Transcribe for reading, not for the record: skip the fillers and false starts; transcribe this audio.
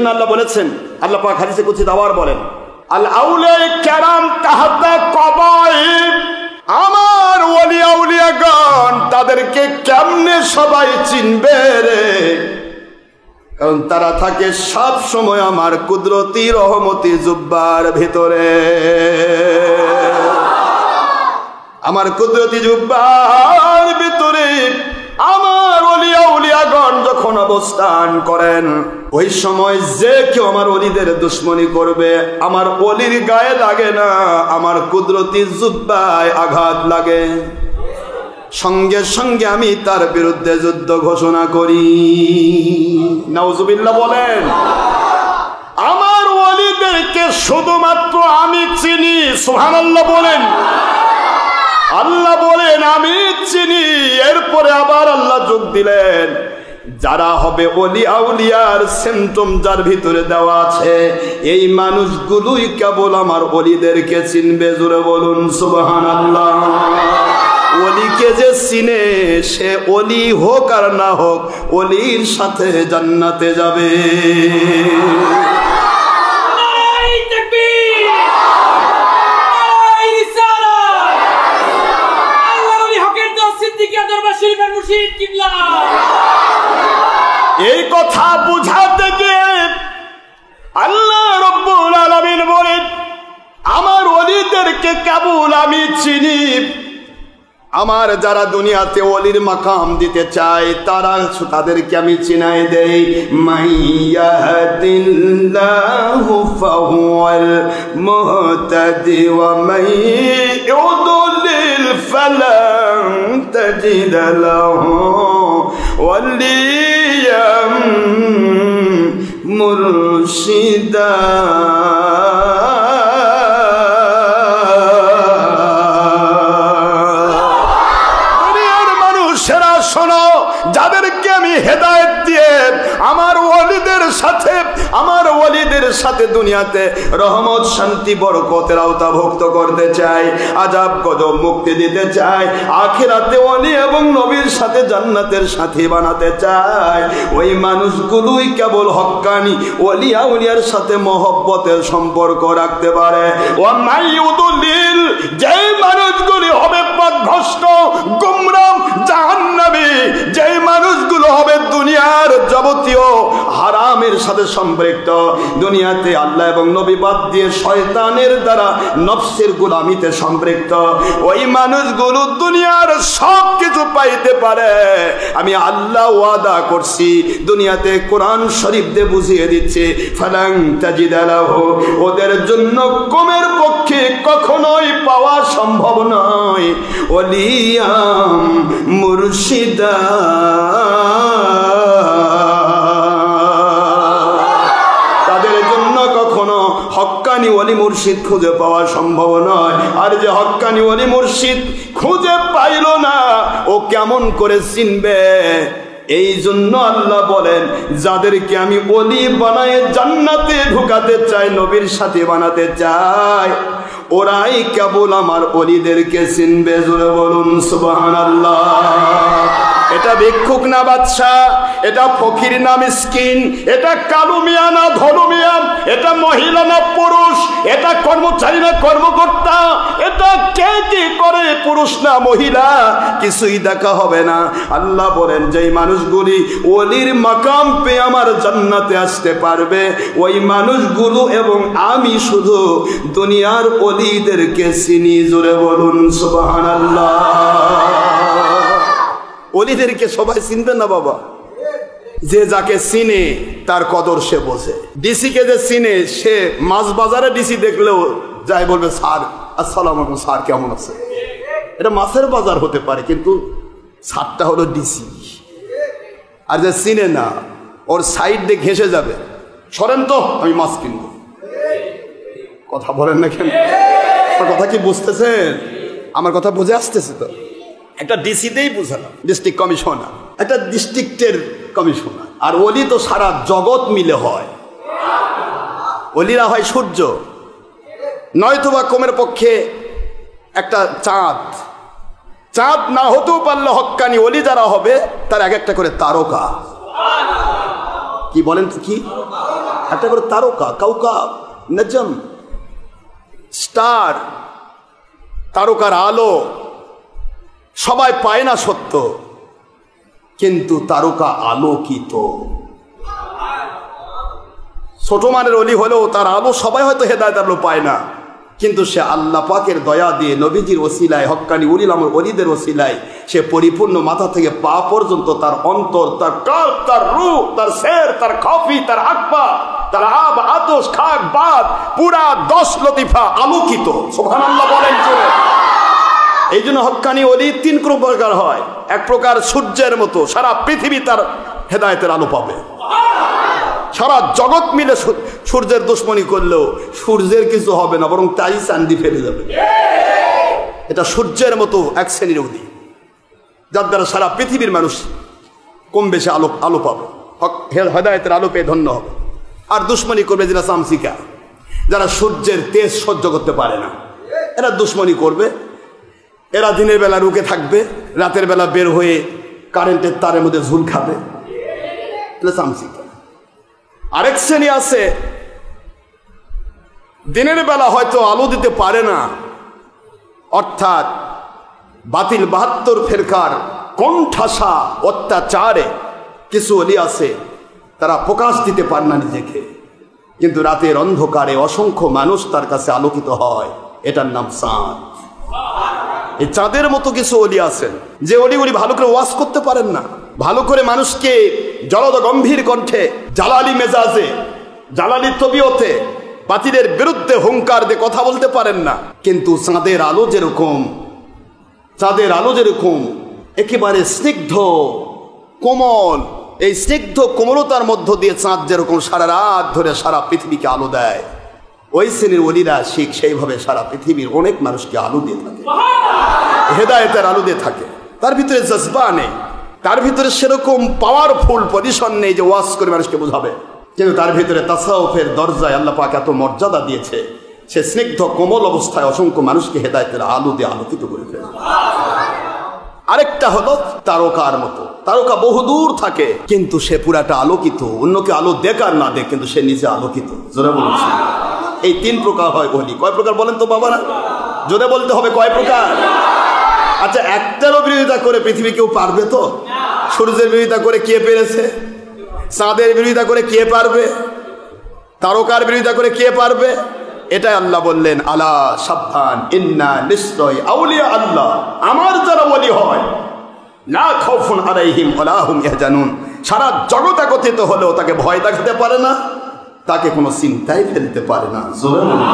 জন্য আল্লাহ বলেছেন, আল্লাহ পাক হাদিসে কুদসিতে আবার বলেন, আল আউলিয়া কেরাম তাহাতা কবাইব, আমার ওলি আউলিয়াগণ তাদেরকে কেমনে সবাই চিনবে রে? কারণ তারা থাকে সব সময় আমার কুদরতি রহমতি জুব্বার ভিতরে। আমার কুদরতি জুব্বার ভিতরে আমার ওলি আউলিয়াগণ যখন অবস্থান করেন, ওই সময় যে কেউ আমার ওলিদের দুশ্মনী করবে, আমার ওলির গায়ে লাগে না, আমার কুদরতি জুব্বায় আঘাত লাগে, সঙ্গে সঙ্গে আমি তার বিরুদ্ধে যুদ্ধ ঘোষণা করি। নাউজুবিল্লাহ বলেন। আমার ওলিদেরকে শুধুমাত্র আমি চিনি। সুবহানাল্লাহ বলেন। আল্লাহ বলেন আমি চিনি। এরপরে আবার আল্লাহ যোগ দিলেন, যারা হবে ওলি আউলিয়ার সিমটম যার ভিতরে দেওয়া আছে, এই মানুষগুলোই কেবল আমার ওলিদেরকে চিনবে। জোরে বলুন সুবহানাল্লাহ। ওলিকে যে চিনে সে ওলি হোক আর না হোক, ওলির সাথে জান্নাতে যাবে। এই কথা বুঝাতে গিয়ে আল্লাহ রব্বুল আলামিন বলেন, আমার ওলিদেরকে কেবল আমি চিনি। আমার যারা দুনিয়াতে ওলির মাকাম দিতে চায় তাদেরকে আমি চিনাই দেই। মাইয়াহদিল্লাহু ফাহুয়াল মুহতাদি ওয়া মাইয়ুদলিল ফালান তাজিদ লাহু ওয়ালিয়াম মুরশিদা। যাদেরকে আমি হেদায়েত দিয়ে আমার ওলিদের সাথে দুনিয়াতে রহমত শান্তি বরকতের আওতাভুক্ত করতে চাই, আযাব গজব মুক্তি দিতে চাই, আখিরাতে ওলি এবং নবীর সাথে জান্নাতের সাথী বানাতে চাই, ওই মানুষগুলোই কেবল হক্কানি ওলি আউলিয়ার সাথে মহব্বতের সম্পর্ক রাখতে পারে। ওয়া মাইয়ুদলিল, যেই মানুষগুলি হবে পথভ্রষ্ট গুমরাহ জাহান্নামী, যেই মানুষগুলো হবে দুনিয়ার যাবতীয় হারামের সাথে সম্পৃক্ত, দুনিয়াতে আল্লাহ এবং নবী বাদ দিয়ে শয়তানের দ্বারা নফসের গোলামিতে সম্পৃক্ত, ওই মানুষগুলো দুনিয়ার সব কিছু পাইতে পারে। আমি আল্লাহ ওয়াদা করছি, দুনিয়াতে কোরআন শরীফ দিয়ে বুঝিয়ে দিচ্ছে, ফালাং তাজিদা লাহু, ওদের জন্য কমের পক্ষে কখনোই পাওয়া সম্ভব নয় ওলিয়াম মুরশিদা। তাদের জন্য কখনো হক্কানি ওলি মুর্শিদ খুঁজে পাওয়া সম্ভব নয়। আর যে হক্কানি ওলি মুর্শিদ খুঁজে পাইল না, ও কেমন করে চিনবে? এই জন্য আল্লাহ বলেন, যাদেরকে আমি ওলি বানায় জান্নাতে ঢুকাতে চাই, নবীর সাথে বানাতে চাই, ওরাই কেবল আমার ওলিদেরকে চিনবে। জোরে বলুন সুবহানাল্লাহ। এটা ভিক্ষুক না বাদশা, এটা ফকির না মিসকিন, এটা কালু মিয়া না ধনু মিয়া, এটা মহিলা না পুরুষ, এটা কর্মচারী না কর্মকর্তা, এটা কে কি করে, পুরুষ না মহিলা, কিছুই দেখা হবে না। আল্লাহ বলেন, যেই মানুষগুলি ওলির মাকাম পেয়ে আমার জান্নাতে আসতে পারবে, ওই মানুষগুলো এবং আমি শুধু দুনিয়ার ওলিদেরকে চিনি। জোরে বলুন সুবহানাল্লাহ। ওলিদেরকে সবাই চিনবে না বাবা। যে যাকে চিনে তার কদর সে বোঝে। ডিসিকে যে চিনে সে মাছ বাজারে ডিসি দেখলেও যাই বলবে, স্যার আসসালামু আলাইকুম, স্যার কেমন আছে? এটা মাছের বাজার হতে পারে, কিন্তু স্যারটা হলো ডিসি। আর যে চিনে না, ওর সাইড দিয়ে ঘেঁষে যাবে, সরেন তো আমি মাছ কিনবো। কথা বলেন না কেন? আমার কথা কি বুঝতেছেন? আমার কথা বুঝে আসতেছে তো? একটা ডিসিতেই বুঝে না, ডিস্ট্রিক্ট কমিশনার, একটা ডিস্ট্রিক্টের কমিশনার। আর ওলি তো সারা জগৎ মিলে হয়। ওলিরা হয় সূর্য, নয়তোবা কমের পক্ষে একটা চাঁদ। চাঁদ না হতেও পারলে হক্কানি ওলি যারা হবে তার এক একটা করে তারকা। কি বলেন তো? কি একটা করে তারকা, কাউকাব, নজম, স্টার, তারকার আলো সবাই পায় না সত্য, কিন্তু তারকা আলোকিত। ছোট মানের অলি হলেও তার আলো সবাই হয়তো হেদায়েতের আলো পায় না, কিন্তু সে আল্লাহ পাকের দয়া দিয়ে নবীজির ওসিলায়, হক্কানি উলিল আমর ওলিদের ওসিলায় সে পরিপূর্ণ মাথা থেকে পা পর্যন্ত তার অন্তর, তার কাল, তার রূহ, তার শের, তার খফি, তার আকবা, তার আব, আতশ, খাক, বাদ, পুরা 10 লতিফা আলোকিত। সুবহানাল্লাহ বলেন জোরে। এই জন্য হক্কানি ওলি 3 প্রকার হয়। এক প্রকার সূর্যের মতো সারা পৃথিবী তার হেদায়েতের আলো পাবে। সারা জগৎ মিলে সূর্যের দুশ্মনী করলেও সূর্যের কিছু হবে না, বরং তাই চান্দি ফেলে যাবে। এটা সূর্যের মতো এক শ্রেণীর অলি, যার দ্বারা সারা পৃথিবীর মানুষ কম বেশি আলো পাবে, হেদায়েতের আলো পেয়ে ধন্য হবে। আর দুশ্মনী করবে যারা চামচিকা, যারা সূর্যের তেজ সহ্য করতে পারে না, এরা দুশ্মনী করবে। এরা দিনের বেলা রুকে থাকবে, রাতের বেলা বের হয়ে কারেন্টের তারের মধ্যে ঝুল খাবে, চামচিকা। আরেক শ্রেণী আছে, দিনের বেলা হয়তো আলো দিতে পারে না, অর্থাৎ বাতিল 72 ফেরকার কোণঠাসা অত্যাচারে কিছু অলি আছে, তারা প্রকাশ দিতে পারে না নিজেকে, কিন্তু রাতের অন্ধকারে অসংখ্য মানুষ তার কাছে আলোকিত হয়। এটার নাম চাঁদ। এই চাঁদের মতো কিছু অলি আছেন, যে অলিগুলি ভালো করে ওয়াজ করতে পারেন না, ভালো করে মানুষকে জলদ গম্ভীর কণ্ঠে, জালালি মেজাজে, জালালি তবিয়তে বাতিলের বিরুদ্ধে হুঙ্কার দিয়ে কথা বলতে পারেন না। কিন্তু চাঁদের আলো যেরকম একেবারে স্নিগ্ধ কোমল, এই স্নিগ্ধ কোমলতার মধ্য দিয়ে চাঁদ যেরকম সারা রাত ধরে সারা পৃথিবীকে আলো দেয়, ওই শ্রেণীর ওলিরা শিখ সেইভাবে সারা পৃথিবীর অনেক মানুষকে আলো দিয়ে থাকে, হেদায়েতের আলো দিয়ে থাকে। তার ভিতরে জজবা নেই, তার ভিতরে সেরকম পাওয়ারফুল পজিশন নেই যে ওয়াজ করে মানুষকে বোঝাবে, কিন্তু তার ভিতরে তাসাউফের দরজায় আল্লাহ পাক এত মর্যাদা দিয়েছে, সে স্নিগ্ধ কোমল অবস্থায় অসংখ্য মানুষকে হেদায়েতের আলো দিয়ে আলোকিত করে ফেলে। আরেকটা হলো তারকার মতো, তারকা বহুদূর থাকে কিন্তু সে পুরাটা আলোকিত, অন্যকে আলো দেখ আর না দেখ, কিন্তু সে নিজে আলোকিত। জোরে বলছি। এই 3 প্রকার হয় ওলি। কয় প্রকার বলেন তো বাবারা? জোরে বলতে হবে কয় প্রকার। আচ্ছা, একটারও বিরোধিতা করে পৃথিবী কেউ পারবে তো? সূর্যের বিরোধিতা করে কে পেরেছে? চাঁদের বিরোধিতা করে কে পারবে? তারকার বিরোধিতা করে কে পারবে? এটাই আল্লাহ বললেন, আলা সাবধান, ইন্না নিশ্চয় আউলিয়া আল্লাহ, আমার যারা ওলি হয়, লা খাউফুন আলাইহিম ওয়ালা হুম ইয়াহজানুন, সারা জগৎ একত্রিত হলেও তাকে ভয় দেখাতে পারে না, তাকে কোনো চিন্তায় ফেলতে পারে না। জোরে বলুন।